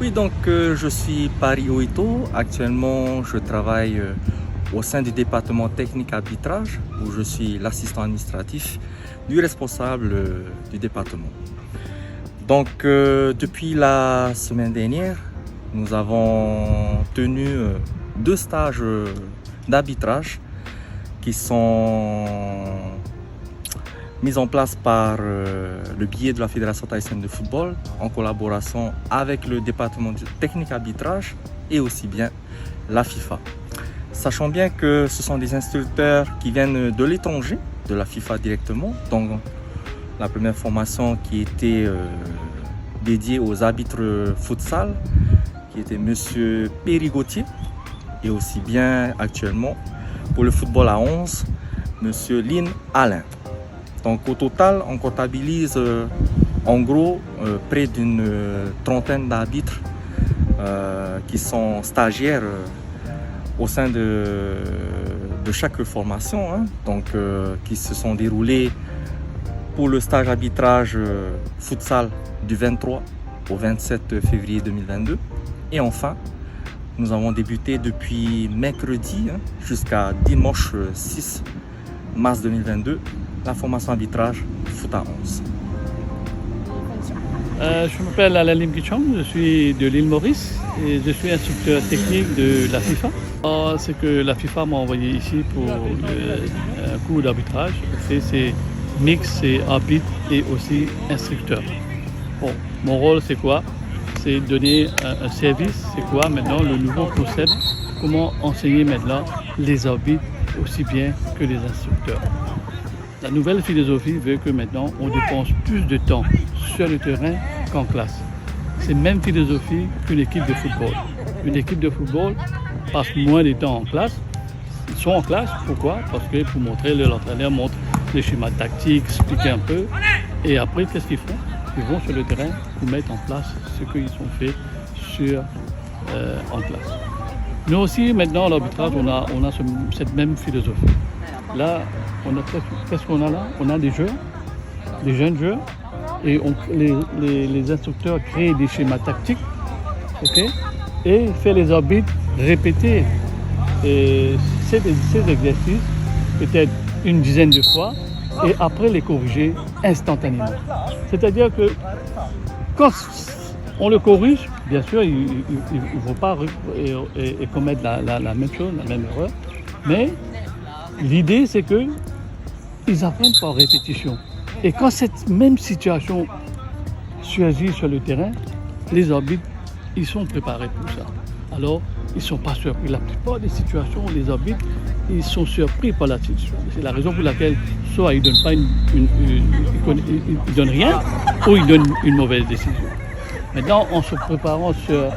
Oui, donc je suis Paris Oito. Actuellement, je travaille au sein du département technique arbitrage où je suis l'assistant administratif du responsable du département. Donc depuis la semaine dernière, nous avons tenu 2 stages d'arbitrage qui sont mis en place par le biais de la Fédération tahitienne de football en collaboration avec le département de technique arbitrage et aussi bien la FIFA. Sachant bien que ce sont des instructeurs qui viennent de l'étranger, de la FIFA directement. Donc la première formation qui était dédiée aux arbitres futsal, qui était Monsieur Périgotier, et aussi bien actuellement pour le football à 11, Monsieur Lynn Alain. Donc au total, on comptabilise en gros près d'une trentaine d'arbitres qui sont stagiaires au sein de chaque formation, hein, donc qui se sont déroulés pour le stage arbitrage futsal du 23 au 27 février 2022. Et enfin, nous avons débuté depuis mercredi jusqu'à dimanche 6 mars 2022 la formation arbitrage foot à 11. Je m'appelle Alain Limkichong, je suis de l'île Maurice et je suis instructeur technique de la FIFA. C'est que la FIFA m'a envoyé ici pour un cours d'arbitrage. C'est mix, c'est arbitre et aussi instructeur. Bon, mon rôle c'est quoi? C'est donner un service, c'est quoi maintenant le nouveau concept, comment enseigner maintenant les arbitres aussi bien que les instructeurs. La nouvelle philosophie veut que maintenant on dépense plus de temps sur le terrain qu'en classe. C'est la même philosophie qu'une équipe de football. Une équipe de football passe moins de temps en classe. Ils sont en classe, pourquoi? Parce que pour montrer, l'entraîneur montre les schémas tactiques, expliquer un peu. Et après, qu'est-ce qu'ils font? Ils vont sur le terrain pour mettre en place ce qu'ils ont fait en classe. Nous aussi, maintenant, à l'arbitrage, on a cette même philosophie. Là, qu'est-ce qu'on a là? On a des joueurs, des jeunes joueurs, et les instructeurs créent des schémas tactiques, okay, et fait les arbitres répéter ces exercices peut-être une dizaine de fois, et après les corriger instantanément. C'est-à-dire que quand on le corrige, bien sûr, il ne faut pas commettre la même chose, la même erreur, mais l'idée c'est qu'ils apprennent par répétition. Et quand cette même situation surgit sur le terrain, les arbitres, ils sont préparés pour ça. Alors, ils ne sont pas surpris. La plupart des situations, les arbitres, ils sont surpris par la situation. C'est la raison pour laquelle soit ils ne donnent pas ils donnent rien, ou ils donnent une mauvaise décision. Maintenant, en se préparant sur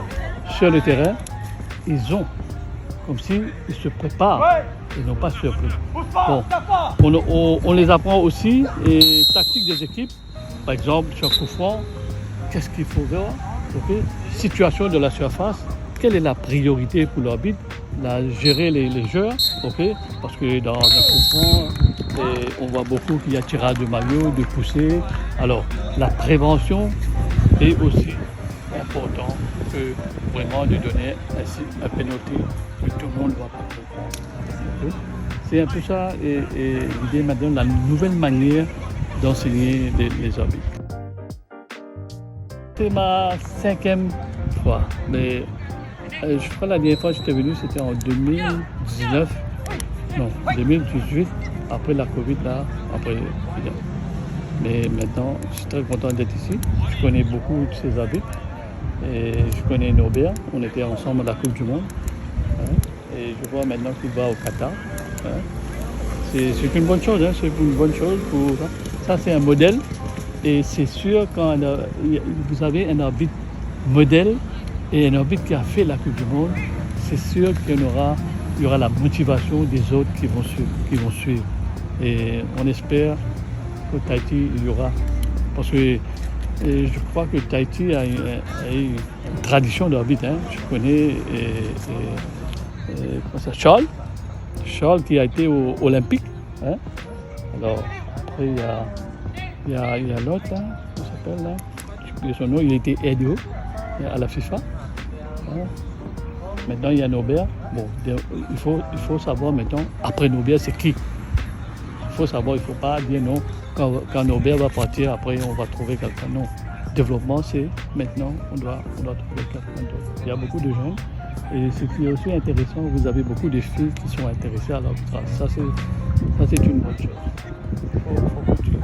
le terrain, ils ont, comme s'ils se préparent. Ils n'ont pas surpris. Bon, on les apprend aussi, les tactiques des équipes. Par exemple, sur coup franc, qu'est-ce qu'il faut voir? Okay. Situation de la surface, quelle est la priorité pour l'arbitre? Gérer les joueurs, okay. Parce que dans un coup franc, on voit beaucoup qu'il y a tirage de maillot, de poussée. Alors, la prévention est aussi important que vraiment de donner un penalty que tout le monde va prendre. C'est un peu ça et l'idée maintenant, la nouvelle manière d'enseigner les arbitres. C'est ma 5e fois, mais je crois que la dernière fois que j'étais venu, c'était en 2019, non, 2018, après la Covid, là, après. Mais maintenant, je suis très content d'être ici. Je connais beaucoup de ces arbitres et je connais Norbert, on était ensemble à la Coupe du Monde. Hein, et je vois maintenant qu'il va au Qatar. Hein. C'est une bonne chose, hein, c'est une bonne chose pour ça, c'est un modèle et c'est sûr quand vous avez un arbitre modèle et un arbitre qui a fait la Coupe du Monde, c'est sûr qu'il y aura la motivation des autres qui vont suivre. Et on espère qu'au Tahiti il y aura, parce que je crois que Tahiti a une tradition d'arbitre. Hein. Je connais Charles qui a été au Olympique. Hein. Alors après il y a il y a l'autre là, comment il s'appelle là? J'ai oublié son nom, il a été aidé à la FIFA. Bon. Maintenant il y a Nobert. Bon, il faut savoir maintenant, après Nobert c'est qui? Il faut savoir, il ne faut pas dire non, quand Nobert va partir, après on va trouver quelqu'un. Non. Développement, c'est maintenant, on doit trouver quelqu'un d'autre. Il y a beaucoup de jeunes. Et ce qui est aussi intéressant, vous avez beaucoup de filles qui sont intéressées à l'arbitrage. Ça, c'est une bonne chose. Il faut continuer.